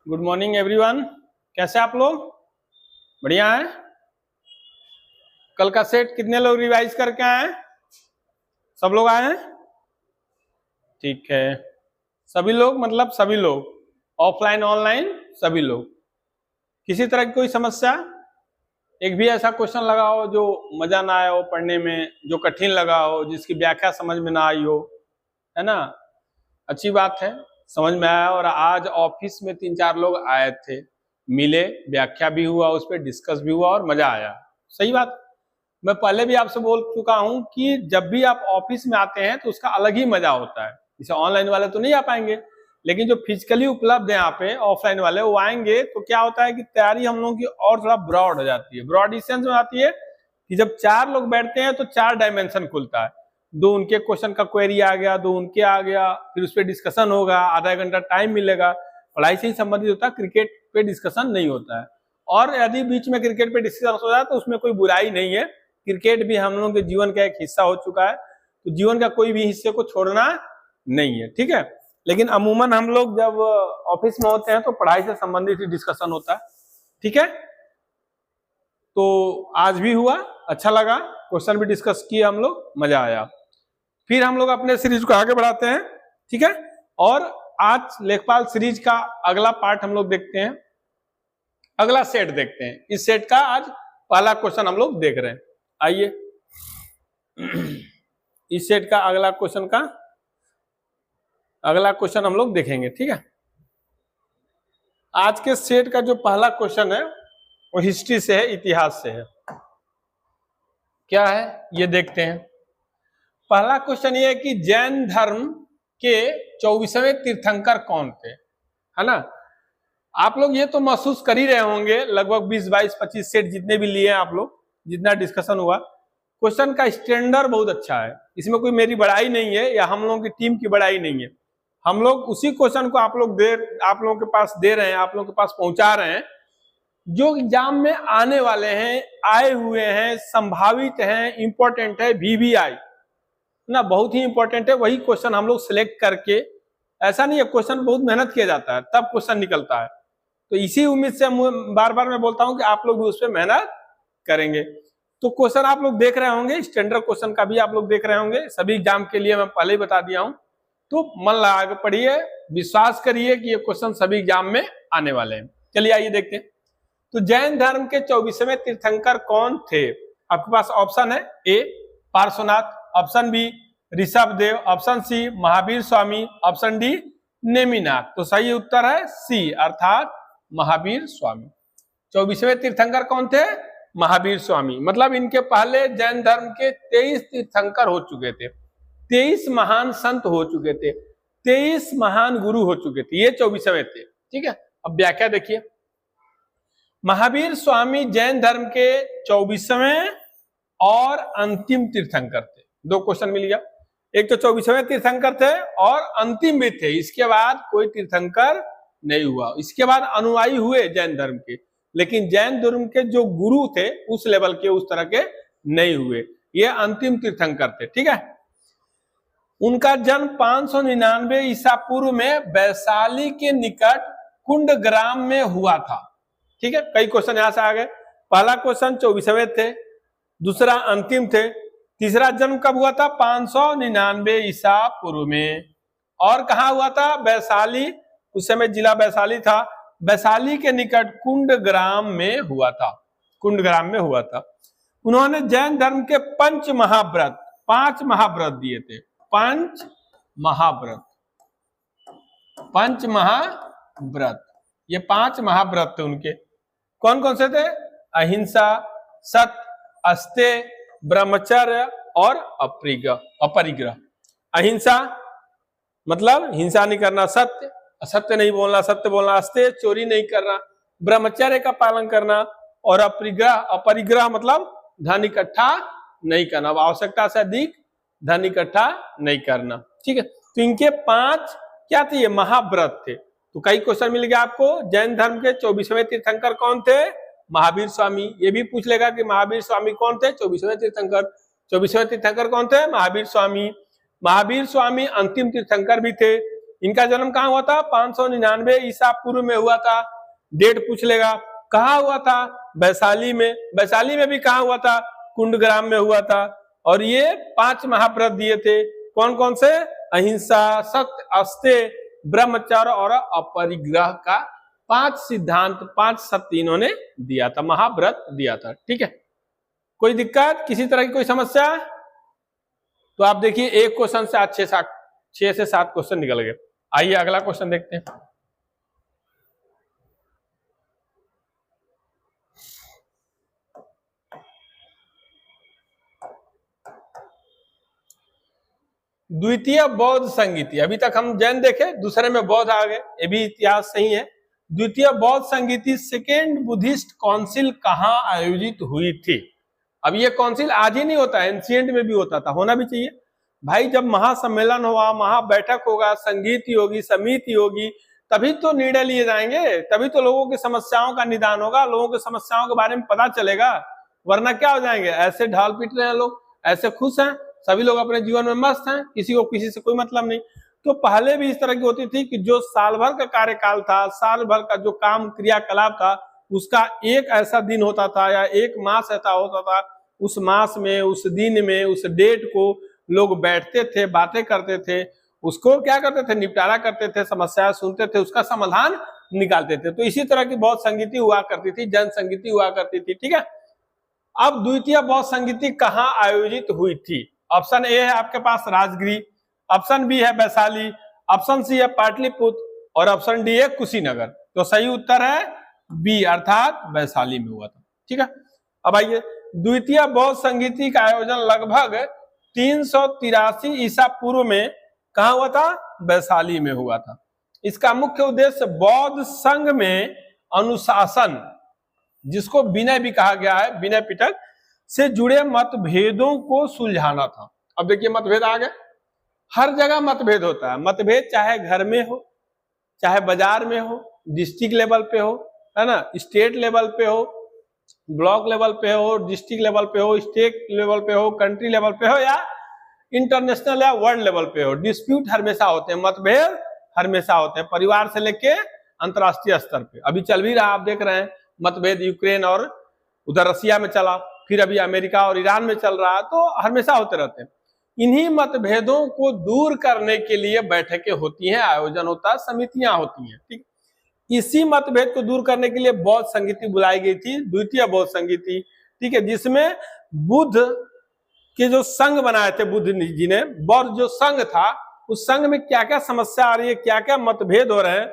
Good morning everyone. कैसे आप लोग? बढ़िया है। कल का सेट कितने लोग रिवाइज करके आए हैं? सब लोग आए हैं? ठीक है। सभी लोग मतलब सभी लोग, ऑफलाइन ऑनलाइन सभी लोग। किसी तरह की कोई समस्या? एक भी ऐसा क्वेश्चन लगा हो जो मजा ना आया हो पढ़ने में, जो कठिन लगा हो, जिसकी व्याख्या समझ में ना आई हो, है ना? अच्छी बात है, समझ में आया। और आज ऑफिस में 3-4 लोग आए थे, मिले, व्याख्या भी हुआ, उस पर डिस्कस भी हुआ और मजा आया। सही बात। मैं पहले भी आपसे बोल चुका हूं कि जब भी आप ऑफिस में आते हैं तो उसका अलग ही मजा होता है। जैसे ऑनलाइन वाले तो नहीं आ पाएंगे, लेकिन जो फिजिकली उपलब्ध है यहाँ पे ऑफलाइन वाले, वो आएंगे तो क्या होता है कि तैयारी हम लोगों की और थोड़ा ब्रॉड हो जाती है। ब्रॉड इस सेंस में आती है कि जब 4 लोग बैठते हैं तो 4 डायमेंशन खुलता है। 2 उनके क्वेश्चन का क्वेरी आ गया, 2 उनके आ गया, फिर उस पर डिस्कशन होगा, आधा घंटा टाइम मिलेगा। पढ़ाई से ही संबंधित होता है, क्रिकेट पे डिस्कशन नहीं होता है। और यदि बीच में क्रिकेट पे डिस्कशन हो जाए तो उसमें कोई बुराई नहीं है। क्रिकेट भी हम लोगों के जीवन का एक हिस्सा हो चुका है, तो जीवन का कोई भी हिस्से को छोड़ना नहीं है, ठीक है। लेकिन अमूमन हम लोग जब ऑफिस में होते हैं तो पढ़ाई से संबंधित ही डिस्कशन होता है, ठीक है। तो आज भी हुआ, अच्छा लगा, क्वेश्चन भी डिस्कस किए हम लोग, मजा आया। फिर हम लोग अपने सीरीज को आगे बढ़ाते हैं, ठीक है। और आज लेखपाल सीरीज का अगला पार्ट हम लोग देखते हैं, अगला सेट देखते हैं। इस सेट का आज पहला क्वेश्चन हम लोग देख रहे हैं। आइए इस सेट का अगला क्वेश्चन हम लोग देखेंगे, ठीक है। आज के सेट का जो पहला क्वेश्चन है वो हिस्ट्री से है, इतिहास से है। क्या है ये देखते हैं। पहला क्वेश्चन ये है कि जैन धर्म के 24वें तीर्थंकर कौन थे, है ना। आप लोग ये तो महसूस कर ही रहे होंगे, लगभग 20, 22, 25 सेट जितने भी लिए हैं आप लोग, जितना डिस्कशन हुआ, क्वेश्चन का स्टैंडर्ड बहुत अच्छा है। इसमें कोई मेरी बड़ाई नहीं है या हम लोगों की टीम की बड़ाई नहीं है। हम लोग उसी क्वेश्चन को आप लोगों के पास दे रहे हैं, आप लोगों के पास पहुंचा रहे हैं जो एग्जाम में आने वाले हैं, आए हुए हैं, संभावित हैं, इंपॉर्टेंट है, VVI ना, बहुत ही इंपॉर्टेंट है। वही क्वेश्चन हम लोग सिलेक्ट करके, ऐसा नहीं है, क्वेश्चन बहुत मेहनत किया जाता है तब क्वेश्चन निकलता है। तो इसी उम्मीद से बार बार मैं बोलता हूं कि आप लोग भी उस पर मेहनत करेंगे। तो क्वेश्चन आप लोग देख रहे होंगे, स्टैंडर्ड क्वेश्चन का भी आप लोग देख रहे होंगे, सभी एग्जाम के लिए मैं पहले ही बता दिया हूं। तो मन लगा के पढ़िए, विश्वास करिए कि ये क्वेश्चन सभी एग्जाम में आने वाले हैं। चलिए आइए देखते हैं। तो जैन धर्म के 24वें तीर्थंकर कौन थे? आपके पास ऑप्शन है, A Parshvanath, option B Rishabhdev, option C Mahavir Swami, option D Neminath. तो सही उत्तर है सी, अर्थात महावीर स्वामी। 24वें तीर्थंकर कौन थे? महावीर स्वामी। मतलब इनके पहले जैन धर्म के 23 तीर्थंकर हो चुके थे, 23 महान संत हो चुके थे, 23 महान गुरु हो चुके थे, ये 24वें थे, ठीक है। अब व्याख्या देखिए। महावीर स्वामी जैन धर्म के 24वें और अंतिम तीर्थंकर थे। 2 क्वेश्चन मिल गया, एक तो 24वें तीर्थंकर थे और अंतिम भी थे, इसके बाद कोई तीर्थंकर नहीं हुआ। इसके बाद अनुयायी हुए जैन धर्म के, लेकिन जैन धर्म के जो गुरु थे उस लेवल के, उस तरह के नहीं हुए। ये अंतिम तीर्थंकर थे, ठीक है। उनका जन्म 599 ईसा पूर्व में वैशाली के निकट कुंडग्राम में हुआ था, ठीक है। कई क्वेश्चन यहां से आ गए। पहला क्वेश्चन 24वें थे, दूसरा अंतिम थे, तीसरा जन्म कब हुआ था? 599 ईसा पूर्व में। और कहा हुआ था? वैशाली, उस समय जिला वैशाली था, वैशाली के निकट कुंडग्राम में हुआ था, कुंडग्राम में हुआ था। उन्होंने जैन धर्म के 5 महाव्रत दिए थे, 5 महाव्रत, ये 5 महाव्रत थे उनके। कौन कौन से थे? अहिंसा, सत्य, अस्तेय, ब्रह्मचर्य और अपरिग्रह। अहिंसा मतलब हिंसा नहीं करना, सत्य, असत्य नहीं बोलना, सत्य बोलना, अस्तेय चोरी नहीं करना, ब्रह्मचर्य का पालन करना, और अपरिग्रह मतलब धन इकट्ठा नहीं करना, आवश्यकता से अधिक धन इकट्ठा नहीं करना, ठीक है। तो इनके 5 क्या थे? ये महाव्रत थे। तो कई क्वेश्चन मिल गया आपको। जैन धर्म के 24वें तीर्थंकर कौन थे? महावीर स्वामी। ये भी पूछ लेगा कि महावीर स्वामी कौन थे? 24वें तीर्थंकर। 24वें तीर्थंकर कौन थे? महावीर स्वामी। महावीर स्वामी अंतिम तीर्थंकर भी थे। इनका जन्म कहाँ हुआ था? 599 ईसा पूर्व में हुआ था। डेट पूछ लेगा। कहाँ हुआ था? वैशाली में। वैशाली में भी कहाँ हुआ था? कुंडग्राम में हुआ था। और ये 5 महाव्रत दिए थे। कौन कौन से? अहिंसा, सत्य, अस्तेय, ब्रह्मचर्य और अपरिग्रह का 5 सिद्धांत, 5 सत्य इन्होंने दिया था, महाव्रत दिया था। ठीक है, कोई दिक्कत, किसी तरह की कोई समस्या? तो आप देखिए एक क्वेश्चन से आज 6 से 7 क्वेश्चन निकल गए। आइए अगला क्वेश्चन देखते हैं। द्वितीय बौद्ध संगीति, अभी तक हम जैन देखे, दूसरे में बौद्ध आ गए, ये भी इतिहास सही है। द्वितीय बौद्ध संगीति सेकेंड बुद्धिस्ट काउंसिल कहाँ आयोजित हुई थी? अब ये काउंसिल आज ही नहीं होता, एंशिएंट में भी होता था, होना भी चाहिए भाई। जब महासम्मेलन हुआ, महाबैठक होगा, संगीति होगी, समिति होगी, तभी तो निर्णय लिए जाएंगे, तभी तो लोगों की समस्याओं का निदान होगा, लोगों की समस्याओं के बारे में पता चलेगा। वरना क्या हो जाएंगे, ऐसे ढाल पीट रहे हैं लोग, ऐसे खुश हैं, सभी लोग अपने जीवन में मस्त हैं, किसी को किसी से कोई मतलब नहीं। तो पहले भी इस तरह की होती थी कि जो साल भर का कार्यकाल था, साल भर का जो काम क्रियाकलाप था, उसका एक ऐसा दिन होता था या एक मास ऐसा होता था, उस मास में, उस दिन में, उस डेट को लोग बैठते थे, बातें करते थे, उसको क्या करते थे, निपटारा करते थे, समस्या सुनते थे, उसका समाधान निकालते थे। तो इसी तरह की बौद्ध संगीति हुआ करती थी, जन संगीति हुआ करती थी। ठीक है, अब द्वितीय बौद्ध संगीति कहाँ आयोजित हुई थी? ऑप्शन ए है आपके पास राजगिरी, ऑप्शन बी है वैशाली, ऑप्शन सी है पाटलिपुत्र और ऑप्शन डी है कुशीनगर। तो सही उत्तर है बी, अर्थात वैशाली में हुआ था। ठीक है, अब आइए, द्वितीय बौद्ध संगीति का आयोजन लगभग 383 ईसा पूर्व में कहा हुआ था? वैशाली में हुआ था। इसका मुख्य उद्देश्य बौद्ध संघ में अनुशासन, जिसको विनय भी कहा गया है, विनय पिटक, से जुड़े मतभेदों को सुलझाना था। अब देखिए मतभेद आ गए, हर जगह मतभेद होता है। मतभेद चाहे घर में हो, चाहे बाजार में हो, डिस्ट्रिक्ट लेवल पे हो, है ना, स्टेट लेवल पे हो, ब्लॉक लेवल पे हो, डिस्ट्रिक्ट लेवल पे हो, स्टेट लेवल पे हो, कंट्री लेवल पे हो या इंटरनेशनल या वर्ल्ड लेवल पे हो, डिस्प्यूट हमेशा होते हैं, मतभेद हमेशा होते हैं, परिवार से लेके अंतरराष्ट्रीय स्तर पे। अभी चल भी रहा, आप देख रहे हैं मतभेद, यूक्रेन और उधर रसिया में चला, फिर अभी अमेरिका और ईरान में चल रहा है, तो हमेशा होते रहते हैं। इन्हीं मतभेदों को दूर करने के लिए बैठकें होती हैं, आयोजन होता है, समितियां होती हैं। ठीक, इसी मतभेद को दूर करने के लिए बौद्ध संगीति बुलाई गई थी, द्वितीय बौद्ध संगीति। ठीक है, जिसमें बुद्ध के जो संघ बनाए थे बुद्ध जी ने, बौद्ध जो संघ था, उस संघ में क्या क्या समस्या आ रही है, क्या क्या मतभेद हो रहे हैं,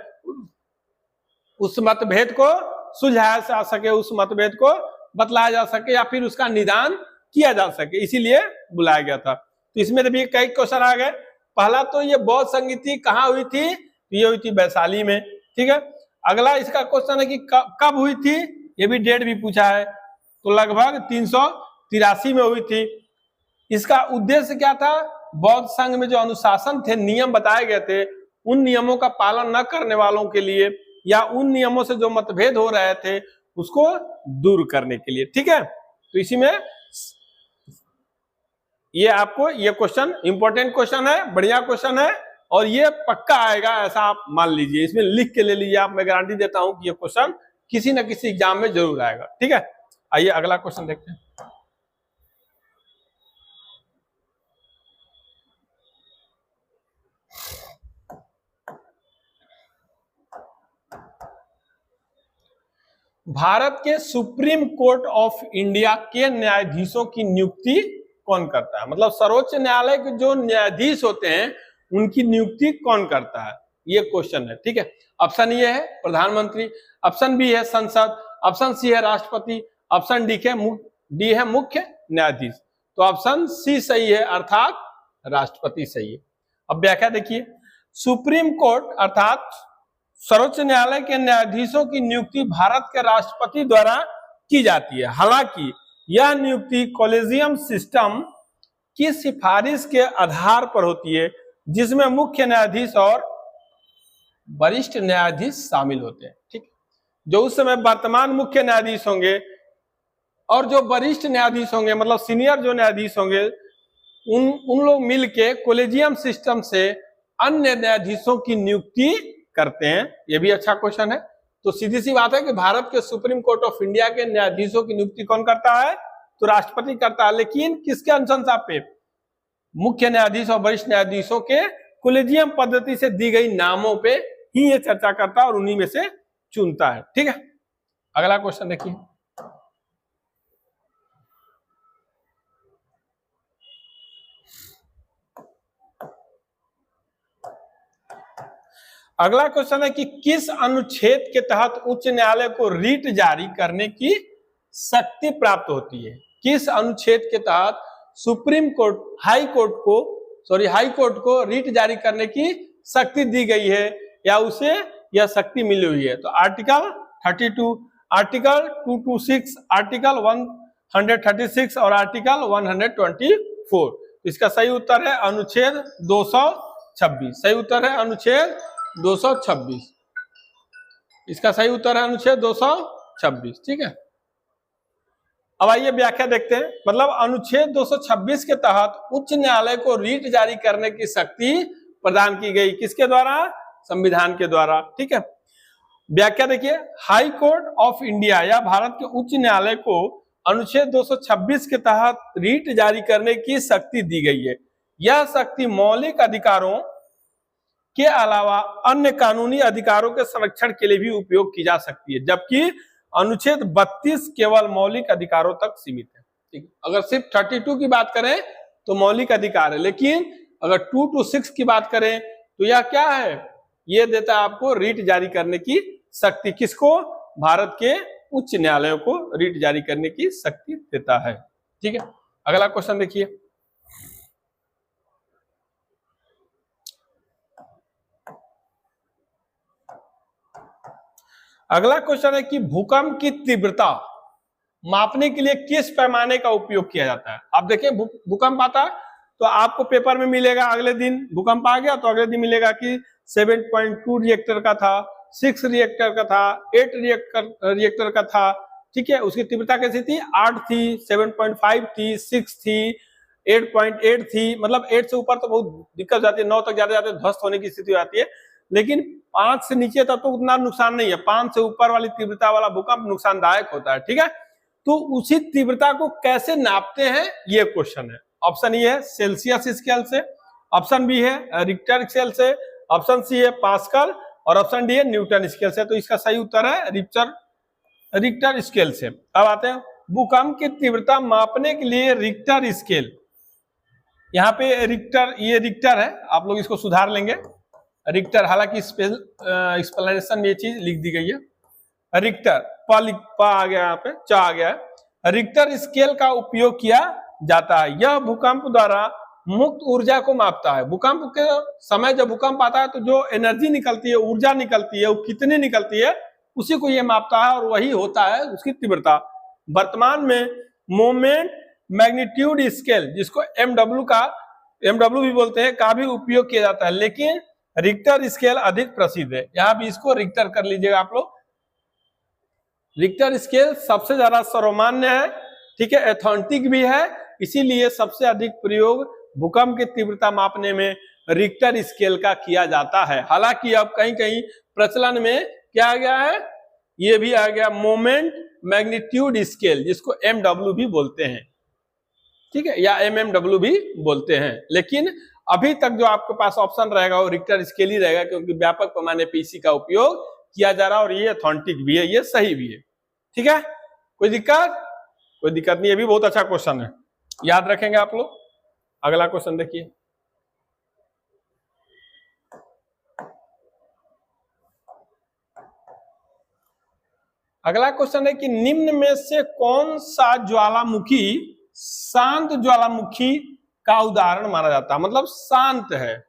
उस मतभेद को सुलझाया जा सके, उस मतभेद को बतलाया जा सके या फिर उसका निदान किया जा सके, इसीलिए बुलाया गया था। तो इसमें भी कई क्वेश्चन आ गए। पहला तो ये बौद्ध संगीति कहाँ हुई थी? तो ये हुई थी वैशाली में। ठीक है, अगला इसका क्वेश्चन है कि कब हुई थी, ये भी डेट भी पूछा है। तो लगभग 383 में हुई थी। इसका उद्देश्य क्या था? बौद्ध संघ में जो अनुशासन थे, नियम बताए गए थे, उन नियमों का पालन न करने वालों के लिए या उन नियमों से जो मतभेद हो रहे थे उसको दूर करने के लिए। ठीक है, तो इसी में ये आपको ये क्वेश्चन इंपॉर्टेंट क्वेश्चन है, बढ़िया क्वेश्चन है और ये पक्का आएगा, ऐसा आप मान लीजिए, इसमें लिख के ले लीजिए आप, मैं गारंटी देता हूं कि ये क्वेश्चन किसी न किसी एग्जाम में जरूर आएगा। ठीक है, आइए अगला क्वेश्चन देखते हैं। भारत के सुप्रीम कोर्ट ऑफ इंडिया के न्यायाधीशों की नियुक्ति कौन करता है? मतलब सर्वोच्च न्यायालय के जो न्यायाधीश होते हैं उनकी नियुक्ति कौन करता है, ये क्वेश्चन है। ठीक है, ऑप्शन ए है प्रधानमंत्री, ऑप्शन बी है संसद, ऑप्शन सी है राष्ट्रपति, ऑप्शन डी है मुख्य न्यायाधीश। तो ऑप्शन सी सही है, अर्थात राष्ट्रपति सही है। अब व्याख्या देखिए, सुप्रीम कोर्ट अर्थात सर्वोच्च न्यायालय के न्यायाधीशों की नियुक्ति भारत के राष्ट्रपति द्वारा की जाती है। हालांकि यह नियुक्ति कॉलेजियम सिस्टम की सिफारिश के आधार पर होती है, जिसमें मुख्य न्यायाधीश और वरिष्ठ न्यायाधीश शामिल होते हैं। ठीक, जो उस समय वर्तमान मुख्य न्यायाधीश होंगे और जो वरिष्ठ न्यायाधीश होंगे, मतलब सीनियर जो न्यायाधीश होंगे, उन लोग मिलके कॉलेजियम सिस्टम से अन्य न्यायाधीशों की नियुक्ति करते हैं? ये भी अच्छा क्वेश्चन है। तो सीधी सी बात है कि भारत के सुप्रीम कोर्ट ऑफ इंडिया के न्यायाधीशों की नियुक्ति कौन करता है? तो राष्ट्रपति करता है। लेकिन किसके अनुशंसा पे? मुख्य न्यायाधीश और वरिष्ठ न्यायाधीशों के कोलेजियम पद्धति से दी गई नामों पे ही ये चर्चा करता है और उन्हीं में से चुनता है। ठीक है, अगला क्वेश्चन देखिए। अगला क्वेश्चन है कि किस अनुच्छेद के तहत उच्च न्यायालय को रीट जारी करने की शक्ति प्राप्त होती है? किस अनुच्छेद के तहत सुप्रीम कोर्ट हाई कोर्ट को रीट जारी करने की शक्ति दी गई है या उसे यह शक्ति मिली हुई है? तो आर्टिकल 32, आर्टिकल 226, आर्टिकल 136 और आर्टिकल 124। इसका सही उत्तर है अनुच्छेद 226। सही उत्तर है अनुच्छेद 226। इसका सही उत्तर है अनुच्छेद 226। ठीक है, अब आइए व्याख्या देखते हैं। मतलब अनुच्छेद 226 के तहत उच्च न्यायालय को रीट जारी करने की शक्ति प्रदान की गई, किसके द्वारा? संविधान के द्वारा। ठीक है, व्याख्या देखिए। हाई कोर्ट ऑफ इंडिया या भारत के उच्च न्यायालय को अनुच्छेद 226 के तहत रीट जारी करने की शक्ति दी गई है। यह शक्ति मौलिक अधिकारों के अलावा अन्य कानूनी अधिकारों के संरक्षण के लिए भी उपयोग की जा सकती है, जबकि अनुच्छेद 32 केवल मौलिक अधिकारों तक सीमित है। ठीक, अगर सिर्फ 32 की बात करें तो मौलिक अधिकार है, लेकिन अगर 2 to 6 की बात करें तो यह क्या है? यह देता है आपको रीट जारी करने की शक्ति। किसको? भारत के उच्च न्यायालयों को रीट जारी करने की शक्ति देता है। ठीक है, अगला क्वेश्चन देखिए। अगला क्वेश्चन है कि भूकंप की तीव्रता मापने के लिए किस पैमाने का उपयोग किया जाता है? आप देखिए, भूकंप आता है तो आपको पेपर में मिलेगा, अगले दिन भूकंप आ गया तो अगले दिन मिलेगा कि 7.2 रिएक्टर का था, 6 रिएक्टर का था, 8 रिएक्टर का था। ठीक है, उसकी तीव्रता कैसी थी? 8 थी, 7.5 थी, 6 थी, 8.8 थी। मतलब 8 से ऊपर तो बहुत दिक्कत जाती है, 9 तक जाते ध्वस्त होने की स्थिति आती है। लेकिन 5 से नीचे तक तो उतना नुकसान नहीं है। 5 से ऊपर वाली तीव्रता वाला भूकंप नुकसानदायक होता है। ठीक है, तो उसी तीव्रता को कैसे नापते हैं, ये क्वेश्चन है। ऑप्शन ए है सेल्सियस स्केल से, ऑप्शन बी है रिक्टर स्केल से, ऑप्शन सी है पास्कल और ऑप्शन डी है न्यूटन स्केल से। तो इसका सही उत्तर है रिक्टर स्केल से। अब आते हैं भूकंप की तीव्रता मापने के लिए रिक्टर स्केल। यहाँ पे रिक्टर, ये रिक्टर है, आप लोग इसको सुधार लेंगे रिक्टर, हालांकि एक्सप्लेनेशन में ये चीज लिख दी गई है। रिक्टर पा आ गया, यहाँ पे चा आ गया है। रिक्टर स्केल का उपयोग किया जाता है। यह भूकंप द्वारा मुक्त ऊर्जा को मापता है। भूकंप के समय जब भूकंप आता है तो जो एनर्जी निकलती है, ऊर्जा निकलती है, वो कितनी निकलती है उसी को ये मापता है और वही होता है उसकी तीव्रता। वर्तमान में मोमेंट मैग्नीट्यूड स्केल, जिसको एमडब्ल्यू भी बोलते हैं, का भी उपयोग किया जाता है, लेकिन रिक्टर स्केल अधिक प्रसिद्ध है। यहां भी इसको रिक्टर कर लीजिएगा आप लोग। रिक्टर स्केल सबसे ज्यादा सर्वमान्य है, ठीक है, एथेंटिक भी है, इसीलिए सबसे अधिक प्रयोग भूकंप की तीव्रता मापने में रिक्टर स्केल का किया जाता है। हालांकि अब कहीं कहीं प्रचलन में क्या आ गया है, ये भी आ गया मोमेंट मैग्नीट्यूड स्केल, जिसको एमडब्ल्यू भी बोलते हैं, ठीक है, या एमएमडब्ल्यू भी बोलते हैं। लेकिन अभी तक जो आपके पास ऑप्शन रहेगा वो रिक्टर स्केल ही रहेगा, क्योंकि व्यापक पैमाने पे इसी का उपयोग किया जा रहा है और ये ऑथेंटिक भी है, ये सही भी है। ठीक है, कोई दिक्कत? कोई दिक्कत नहीं, ये भी बहुत अच्छा क्वेश्चन है, याद रखेंगे आप लोग। अगला क्वेश्चन देखिए। अगला क्वेश्चन है कि निम्न में से कौन सा ज्वालामुखी शांत ज्वालामुखी का उदाहरण माना जाता है? मतलब शांत है,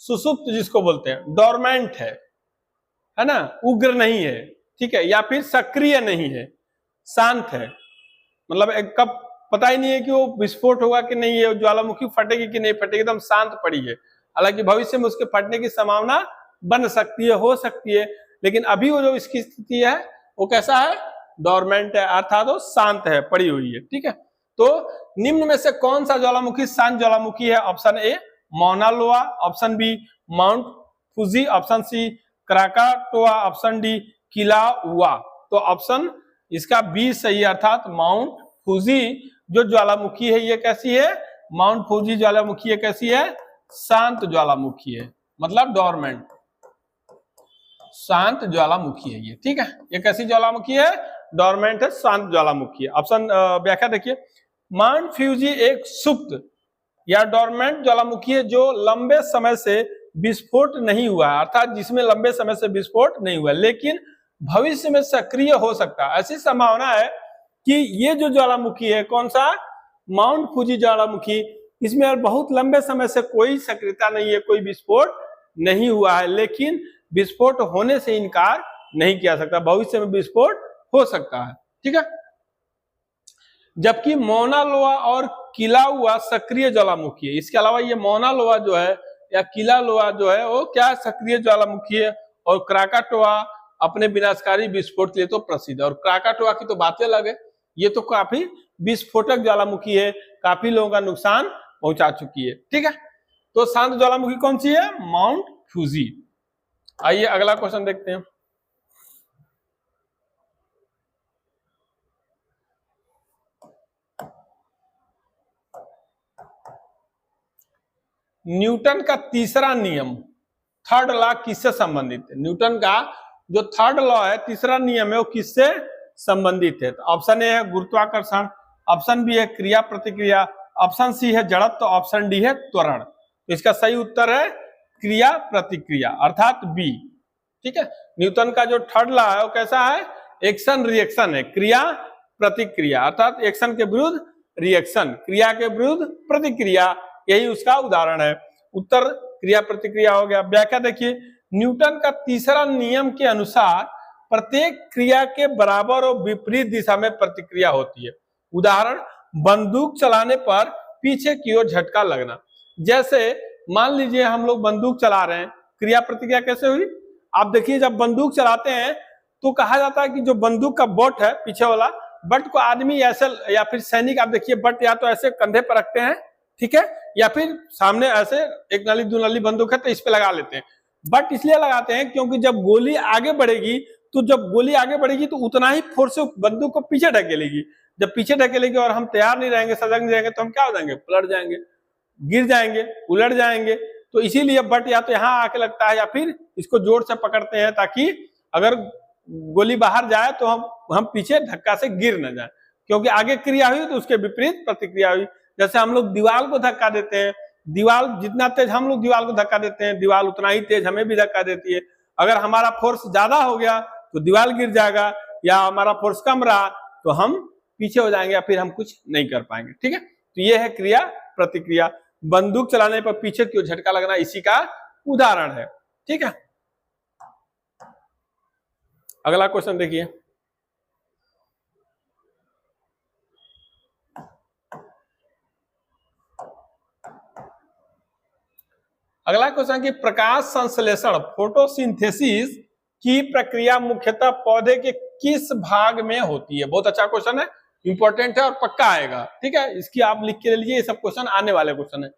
सुसुप्त जिसको बोलते हैं, डोरमेंट है ना, उग्र नहीं है, ठीक है, या फिर सक्रिय नहीं है, शांत है। मतलब एक कब पता ही नहीं है कि वो विस्फोट होगा कि नहीं है, ज्वालामुखी फटेगी कि नहीं फटेगी, एकदम शांत पड़ी है। हालांकि भविष्य में उसके फटने की संभावना बन सकती है, हो सकती है, लेकिन अभी वो जो इसकी स्थिति है वो कैसा है? डोरमेंट है, अर्थात वो शांत है, पड़ी हुई है। ठीक है, तो निम्न में से कौन सा ज्वालामुखी शांत ज्वालामुखी है? Option A Mauna Loa, option B Mount Fuji, option C Krakatoa, option D Kilauea. तो ऑप्शन इसका बी सही है, अर्थात माउंट फूजी जो ज्वालामुखी है ये कैसी है, माउंट फूजी ज्वालामुखी है कैसी है, शांत ज्वालामुखी है, मतलब डोरमेंट, शांत ज्वालामुखी है ये, ठीक है। ये कैसी ज्वालामुखी है, डोरमेंट है, शांत ज्वालामुखी है। ऑप्शन व्याख्या देखिए, माउंट फ्यूजी एक सुप्त या डोरमेंट ज्वालामुखी है जो लंबे समय से विस्फोट नहीं हुआ है, अर्थात जिसमें लंबे समय से विस्फोट नहीं हुआ लेकिन भविष्य में सक्रिय हो सकता है। ऐसी संभावना है कि ये जो ज्वालामुखी है, कौन सा, माउंट फूजी ज्वालामुखी, इसमें बहुत लंबे समय से कोई सक्रियता नहीं है, कोई विस्फोट नहीं हुआ है, लेकिन विस्फोट होने से इनकार नहीं किया सकता, भविष्य में विस्फोट हो सकता है, ठीक है। जबकि मौना लोआ और किलाउआ सक्रिय ज्वालामुखी है। इसके अलावा ये मौना लोआ जो है या किला लोआ जो है वो क्या सक्रिय ज्वालामुखी है, और क्राकाटोआ अपने विनाशकारी विस्फोट के लिए तो प्रसिद्ध है। और क्राकाटोआ की तो बातें अलग है, ये तो काफी विस्फोटक ज्वालामुखी है, काफी लोगों का नुकसान पहुंचा चुकी है, ठीक है। तो शांत ज्वालामुखी कौन सी है, माउंट फ्यूजी। आइए अगला क्वेश्चन देखते हैं। न्यूटन का तीसरा नियम, थर्ड लॉ, किससे संबंधित है? न्यूटन का जो थर्ड लॉ है, तीसरा नियम है, वो किससे संबंधित है? तो ऑप्शन ए है गुरुत्वाकर्षण, ऑप्शन बी है क्रिया प्रतिक्रिया, ऑप्शन सी है जड़त्व, ऑप्शन डी है त्वरण। तो इसका सही उत्तर है क्रिया प्रतिक्रिया, अर्थात बी, ठीक है। न्यूटन का जो थर्ड लॉ है वो कैसा है, एक्शन रिएक्शन है, क्रिया प्रतिक्रिया, अर्थात एक्शन के विरुद्ध रिएक्शन, क्रिया के विरुद्ध प्रतिक्रिया, यही उसका उदाहरण है। उत्तर क्रिया प्रतिक्रिया हो गया। व्याख्या देखिए, न्यूटन का तीसरा नियम के अनुसार प्रत्येक क्रिया के बराबर और विपरीत दिशा में प्रतिक्रिया होती है। उदाहरण, बंदूक चलाने पर पीछे की ओर झटका लगना। जैसे मान लीजिए हम लोग बंदूक चला रहे हैं, क्रिया प्रतिक्रिया कैसे हुई, आप देखिए जब बंदूक चलाते हैं तो कहा जाता है कि जो बंदूक का बट है, पीछे वाला बट को आदमी ऐसे, या फिर सैनिक, आप देखिए बट या तो ऐसे कंधे पर रखते हैं, ठीक है, या फिर सामने ऐसे एक नली दो नली बंदूक है तो इस पे लगा लेते हैं। बट इसलिए लगाते हैं क्योंकि जब गोली आगे बढ़ेगी, तो जब गोली आगे बढ़ेगी तो उतना ही फोर्स से बंदूक को पीछे ढकेलेगी। जब पीछे ढकेलेगी और हम तैयार नहीं रहेंगे, सजग नहीं रहेंगे, तो हम क्या हो जाएंगे, पलट जाएंगे, गिर जाएंगे, उलट जाएंगे। तो इसीलिए बट या तो यहाँ आके लगता है या फिर इसको जोर से पकड़ते हैं, ताकि अगर गोली बाहर जाए तो हम पीछे धक्का से गिर न जाए, क्योंकि आगे क्रिया हुई तो उसके विपरीत प्रतिक्रिया हुई। जैसे हम लोग दीवार को धक्का देते हैं, दीवार जितना तेज हम लोग दीवार को धक्का देते हैं, दीवार उतना ही तेज हमें भी धक्का देती है। अगर हमारा फोर्स ज्यादा हो गया तो दीवार गिर जाएगा, या हमारा फोर्स कम रहा तो हम पीछे हो जाएंगे, या फिर हम कुछ नहीं कर पाएंगे, ठीक है। तो ये है क्रिया प्रतिक्रिया। बंदूक चलाने पर पीछे की ओर झटका लगना इसी का उदाहरण है, ठीक है। अगला क्वेश्चन देखिए, अगला क्वेश्चन कि प्रकाश संश्लेषण फोटोसिंथेसिस की प्रक्रिया मुख्यतः पौधे के किस भाग में होती है? बहुत अच्छा क्वेश्चन है, इंपॉर्टेंट है और पक्का आएगा, ठीक है। इसकी आप लिख के लीजिए, ये सब क्वेश्चन आने वाले क्वेश्चन है।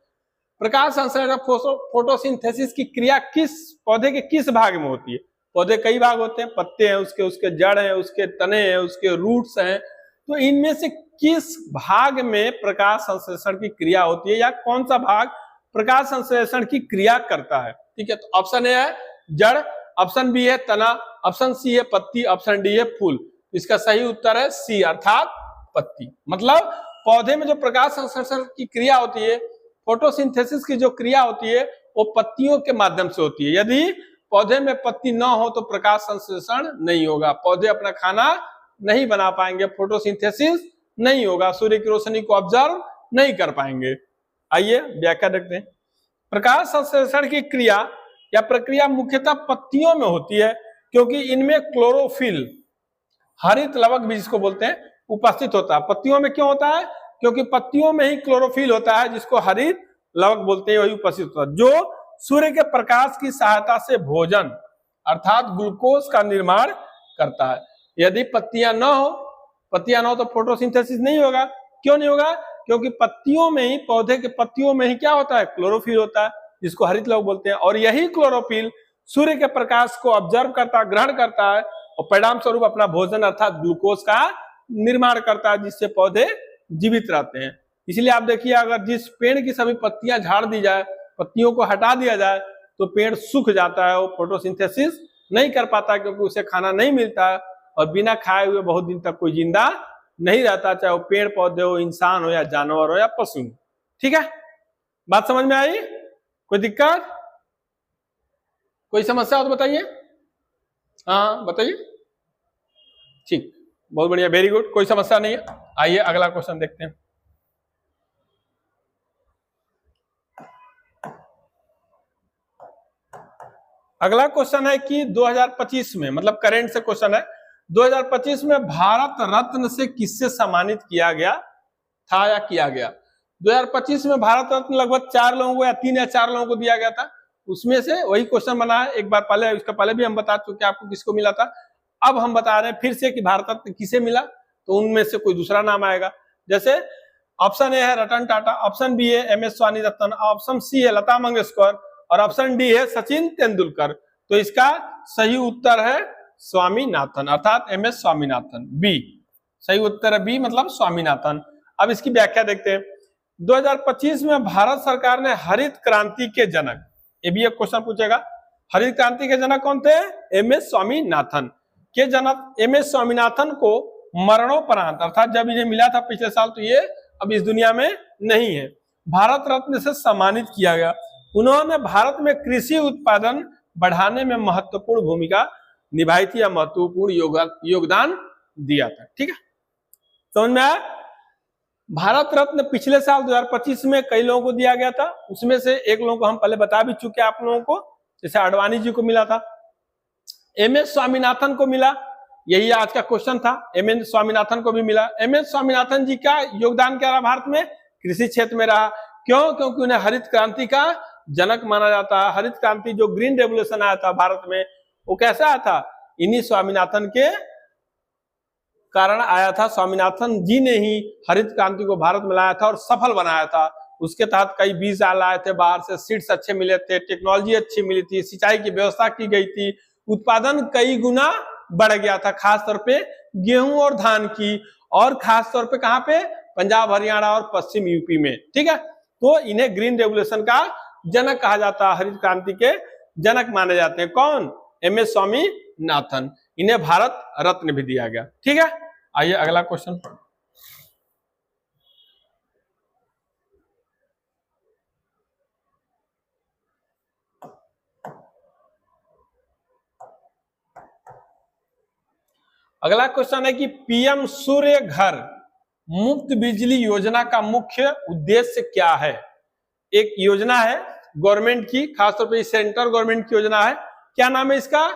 प्रकाश संश्लेषण फोटोसिंथेसिस की क्रिया किस पौधे के किस भाग में होती है? पौधे कई भाग होते हैं, पत्ते हैं उसके जड़ हैं, उसके तने हैं, उसके रूट्स हैं। तो इनमें से किस भाग में प्रकाश संश्लेषण की क्रिया होती है, या कौन सा भाग प्रकाश संश्लेषण की क्रिया करता है? ठीक है, तो ऑप्शन ए है जड़, ऑप्शन बी है तना, ऑप्शन सी है पत्ती, ऑप्शन डी है फूल। इसका सही उत्तर है सी, अर्थात पत्ती। मतलब पौधे में जो प्रकाश संश्लेषण की क्रिया होती है, फोटोसिंथेसिस की जो क्रिया होती है, वो पत्तियों के माध्यम से होती है। यदि पौधे में पत्ती न हो तो प्रकाश संश्लेषण नहीं होगा, पौधे अपना खाना नहीं बना पाएंगे, फोटोसिंथेसिस नहीं होगा, सूर्य की रोशनी को ऑब्जर्व नहीं कर पाएंगे। आइए व्याख्या देखते हैं। प्रकाश संश्लेषण की क्रिया या प्रक्रिया मुख्यतः पत्तियों में होती है, क्योंकि इनमें क्लोरोफिल, हरित लवक भी जिसको बोलते हैं, उपस्थित होता है। पत्तियों में क्यों होता है? क्योंकि पत्तियों में ही क्लोरोफिल होता है, जिसको हरित लवक बोलते हैं, वही उपस्थित होता है, जो सूर्य के प्रकाश की सहायता से भोजन अर्थात ग्लूकोज का निर्माण करता है। यदि पत्तियां न हो तो फोटोसिंथेसिस नहीं होगा। क्यों नहीं होगा? क्योंकि पत्तियों में ही, पौधे के पत्तियों में ही क्या होता है, क्लोरोफिल होता है, जिसको हरित लवक बोलते हैं। और यही क्लोरोफिल सूर्य के प्रकाश को ऑब्जर्व करता है, ग्रहण करता है और परिणाम स्वरूप अपना भोजन अर्थात ग्लूकोज का निर्माण करता है, जिससे पौधे जीवित रहते हैं। इसलिए आप देखिए, अगर जिस पेड़ की सभी पत्तियां झाड़ दी जाए, पत्तियों को हटा दिया जाए, तो पेड़ सूख जाता है, वो फोटोसिंथेसिस नहीं कर पाता, क्योंकि उसे खाना नहीं मिलता है और बिना खाए हुए बहुत दिन तक कोई जिंदा नहीं रहता, चाहे वो पेड़ पौधे हो, इंसान हो या जानवर हो या पशु हो। ठीक है, बात समझ में आई? कोई दिक्कत, कोई समस्या हो तो बताइए। हाँ बताइए। ठीक, बहुत बढ़िया, वेरी गुड, कोई समस्या नहीं है। आइए अगला क्वेश्चन देखते हैं। अगला क्वेश्चन है कि 2025 में, मतलब करेंट से क्वेश्चन है, 2025 में भारत रत्न से किससे सम्मानित किया गया था या किया गया? 2025 में भारत रत्न लगभग 4 लोगों को या 3 या 4 लोगों को दिया गया था। उसमें से वही क्वेश्चन बना है, एक बार पहले, इसका पहले भी हम बता चुके आपको किसको मिला था। अब हम बता रहे हैं फिर से कि भारत रत्न किसे मिला, तो उनमें से कोई दूसरा नाम आएगा। जैसे ऑप्शन ए है रतन टाटा, ऑप्शन बी है MS स्वामीनाथन, ऑप्शन सी है लता मंगेशकर और ऑप्शन डी है सचिन तेंदुलकर। तो इसका सही उत्तर है स्वामीनाथन, अर्थात MS स्वामीनाथन, बी सही उत्तर है, बी मतलब स्वामीनाथन। अब इसकी व्याख्या देखते हैं। 2025 में भारत सरकार ने हरित क्रांति के जनक, ये भी एक क्वेश्चन पूछेगा, हरित क्रांति के जनक कौन थे? MS स्वामीनाथन के जनक MS स्वामीनाथन को मरणोपरांत, अर्थात जब इन्हें मिला था पिछले साल, तो ये अब इस दुनिया में नहीं है, भारत रत्न से सम्मानित किया गया। उन्होंने भारत में कृषि उत्पादन बढ़ाने में महत्वपूर्ण भूमिका निभाई थी या महत्वपूर्ण योगदान दिया था। ठीक है, समझ में आया? भारत रत्न पिछले साल 2025 में कई लोगों को दिया गया था, उसमें से एक लोगों को हम पहले बता भी चुके आप लोगों को, जैसे आडवाणी जी को मिला था, MS स्वामीनाथन को मिला, यही आज का क्वेश्चन था, MS स्वामीनाथन को भी मिला। MS स्वामीनाथन जी का योगदान क्या रहा भारत में? कृषि क्षेत्र में रहा। क्यों? क्योंकि उन्हें हरित क्रांति का जनक माना जाता है। हरित क्रांति जो ग्रीन रेवोल्यूशन आया था भारत में, वो कैसा आया था? इन्हीं स्वामीनाथन के कारण आया था। स्वामीनाथन जी ने ही हरित क्रांति को भारत में लाया था और सफल बनाया था। उसके तहत कई बीज लाए थे बाहर से, सीड्स अच्छे मिले थे, टेक्नोलॉजी अच्छी मिली थी, सिंचाई की व्यवस्था की गई थी, उत्पादन कई गुना बढ़ गया था, खासतौर पे गेहूं और धान की, और खासतौर पे कहां पे? पंजाब, हरियाणा और पश्चिम यूपी में। ठीक है, तो इन्हें ग्रीन रेवोल्यूशन का जनक कहा जाता है, हरित क्रांति के जनक माने जाते हैं। कौन? MS स्वामीनाथन। इन्हें भारत रत्न भी दिया गया। ठीक है, आइए अगला क्वेश्चन। अगला क्वेश्चन है कि PM सूर्य घर मुफ्त बिजली योजना का मुख्य उद्देश्य क्या है? एक योजना है गवर्नमेंट की, खासतौर पर सेंट्रल गवर्नमेंट की योजना है। क्या नाम है इसका?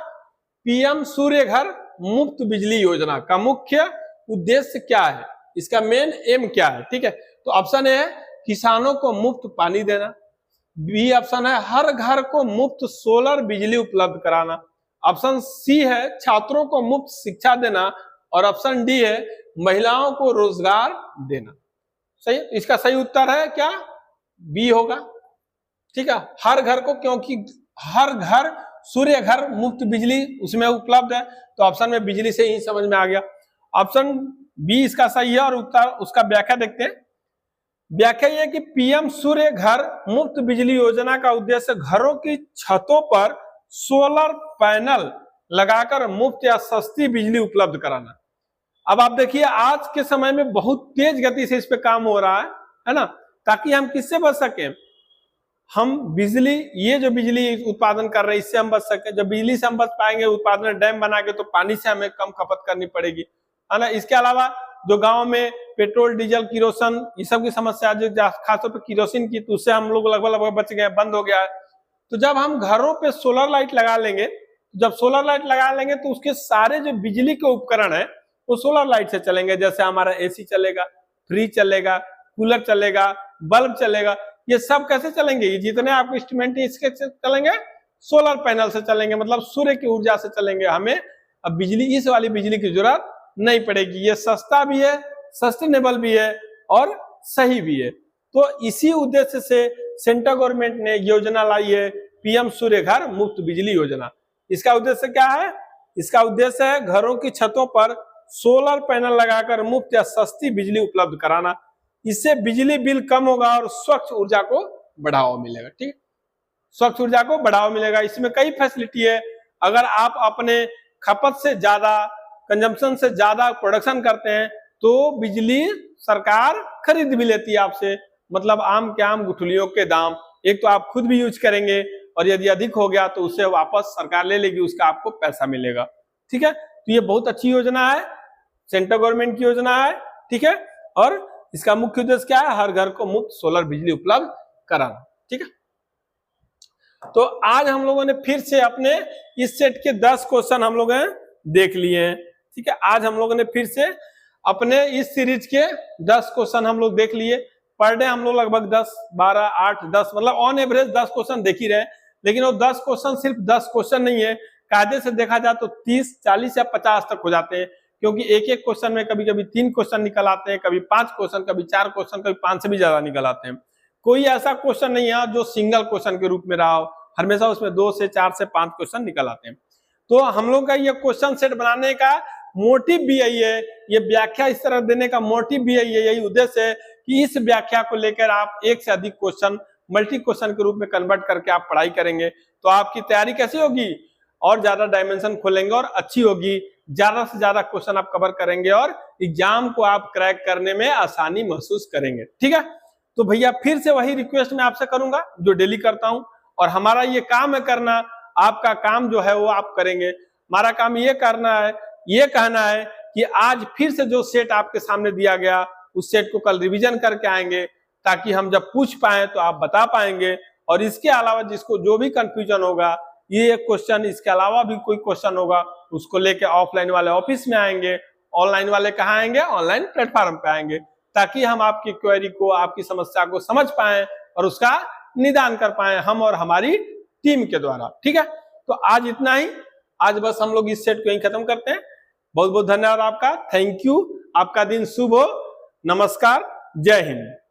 PM सूर्य घर मुफ्त बिजली योजना का मुख्य उद्देश्य क्या है, इसका मेन एम क्या है? ठीक है, तो ऑप्शन ए है किसानों को मुफ्त पानी देना, बी ऑप्शन है हर घर को मुफ्त सोलर बिजली उपलब्ध कराना, ऑप्शन सी है छात्रों को मुफ्त शिक्षा देना और ऑप्शन डी है महिलाओं को रोजगार देना। सही, इसका सही उत्तर है क्या? बी होगा। ठीक है, हर घर को, क्योंकि हर घर सूर्य घर मुफ्त बिजली उसमें उपलब्ध है, तो ऑप्शन में बिजली से ही समझ में आ गया। ऑप्शन बी इसका सही है और उत्तर उसका व्याख्या देखते हैं। व्याख्या यह कि PM सूर्य घर मुफ्त बिजली योजना का उद्देश्य घरों की छतों पर सोलर पैनल लगाकर मुफ्त या सस्ती बिजली उपलब्ध कराना। अब आप देखिए, आज के समय में बहुत तेज गति से इस पे काम हो रहा है ना, ताकि हम किससे बच सके? हम बिजली, ये जो बिजली उत्पादन कर रहे हैं, इससे हम बच सके। जब बिजली से हम बच पाएंगे उत्पादन डैम बना के, तो पानी से हमें कम खपत करनी पड़ेगी, है ना। इसके अलावा जो गांव में पेट्रोल, डीजल, किरोसिन, ये सब की समस्या, जो खासतौर पर किरोसिन की, तो उससे हम लोग लगभग बच गए, बंद हो गया है। तो जब हम घरों पे सोलर लाइट लगा लेंगे, जब सोलर लाइट लगा लेंगे तो उसके सारे जो बिजली के उपकरण है वो सोलर लाइट से चलेंगे। जैसे हमारा AC चलेगा, फ्रिज चलेगा, कूलर चलेगा, बल्ब चलेगा, ये सब कैसे चलेंगे? ये जितने आपको इंस्ट्रूमेंट इसके चलेंगे सोलर पैनल से चलेंगे, मतलब सूर्य की ऊर्जा से चलेंगे। हमें अब बिजली, इस वाली बिजली की जरूरत नहीं पड़ेगी। ये सस्ता भी है, सस्टेनेबल भी है और सही भी है। तो इसी उद्देश्य से सेंट्रल गवर्नमेंट ने योजना लाई है पीएम सूर्य घर मुफ्त बिजली योजना। इसका उद्देश्य क्या है? इसका उद्देश्य है घरों की छतों पर सोलर पैनल लगाकर मुफ्त या सस्ती बिजली उपलब्ध कराना। इससे बिजली बिल कम होगा और स्वच्छ ऊर्जा को बढ़ावा मिलेगा। ठीक है, स्वच्छ ऊर्जा को बढ़ावा मिलेगा। इसमें कई फैसिलिटी है। अगर आप अपने खपत से ज्यादा, कंजम्पशन से ज्यादा प्रोडक्शन करते हैं तो बिजली सरकार खरीद भी लेती है आपसे। मतलब आम के आम गुठलियों के दाम। एक तो आप खुद भी यूज करेंगे और यदि अधिक हो गया तो उसे वापस सरकार ले लेगी, उसका आपको पैसा मिलेगा। ठीक है, तो ये बहुत अच्छी योजना है, सेंट्रल गवर्नमेंट की योजना है। ठीक है, और इसका मुख्य उद्देश्य क्या है? हर घर को मुफ्त सोलर बिजली उपलब्ध कराना। ठीक है, तो आज हम लोगों ने फिर से अपने इस सेट के 10 क्वेश्चन हम लोग देख लिए हैं। ठीक है, आज हम लोगों ने फिर से अपने इस सीरीज के 10 क्वेश्चन हम लोग देख लिए। पर डे हम लोग लगभग 10, 12, 8, 10 मतलब ऑन एवरेज 10 क्वेश्चन देख ही रहे। लेकिन वो 10 क्वेश्चन सिर्फ 10 क्वेश्चन नहीं है, कायदे से देखा जाए तो 30, 40 या 50 तक हो जाते हैं। क्योंकि एक एक क्वेश्चन में कभी कभी 3 क्वेश्चन निकल आते हैं, कभी 5 क्वेश्चन, कभी 4 क्वेश्चन, कभी 5 से भी ज्यादा निकल आते हैं। कोई ऐसा क्वेश्चन नहीं है जो सिंगल क्वेश्चन के रूप में रहा हो, हमेशा उसमें 2 से 4 से 5 क्वेश्चन निकल आते हैं। तो हम लोग का ये क्वेश्चन सेट बनाने का मोटिव भी यही है, ये व्याख्या इस तरह देने का मोटिव भी यही है, यही उद्देश्य है कि इस व्याख्या को लेकर आप एक से अधिक क्वेश्चन मल्टी क्वेश्चन के रूप में कन्वर्ट करके आप पढ़ाई करेंगे तो आपकी तैयारी कैसी होगी? और ज्यादा डायमेंशन खोलेंगे और अच्छी होगी। ज्यादा से ज्यादा क्वेश्चन आप कवर करेंगे और एग्जाम को आप क्रैक करने में आसानी महसूस करेंगे। ठीक है, तो भैया फिर से वही रिक्वेस्ट मैं आपसे करूंगा जो डेली करता हूं, और हमारा ये काम है करना, आपका काम जो है वो आप करेंगे। हमारा काम ये करना है, ये कहना है कि आज फिर से जो सेट आपके सामने दिया गया उस सेट को कल रिवीजन करके आएंगे, ताकि हम जब पूछ पाए तो आप बता पाएंगे। और इसके अलावा जिसको जो भी कंफ्यूजन होगा, ये क्वेश्चन इसके अलावा भी कोई क्वेश्चन होगा, उसको लेके ऑफलाइन वाले ऑफिस में आएंगे, ऑनलाइन वाले कहाँ आएंगे? ऑनलाइन प्लेटफॉर्म पे आएंगे, ताकि हम आपकी क्वेरी को, आपकी समस्या को समझ पाए और उसका निदान कर पाए, हम और हमारी टीम के द्वारा। ठीक है, तो आज इतना ही। आज बस हम लोग इस सेट को यहीं खत्म करते हैं। बहुत बहुत धन्यवाद आपका, थैंक यू। आपका दिन शुभ हो। नमस्कार, जय हिंद।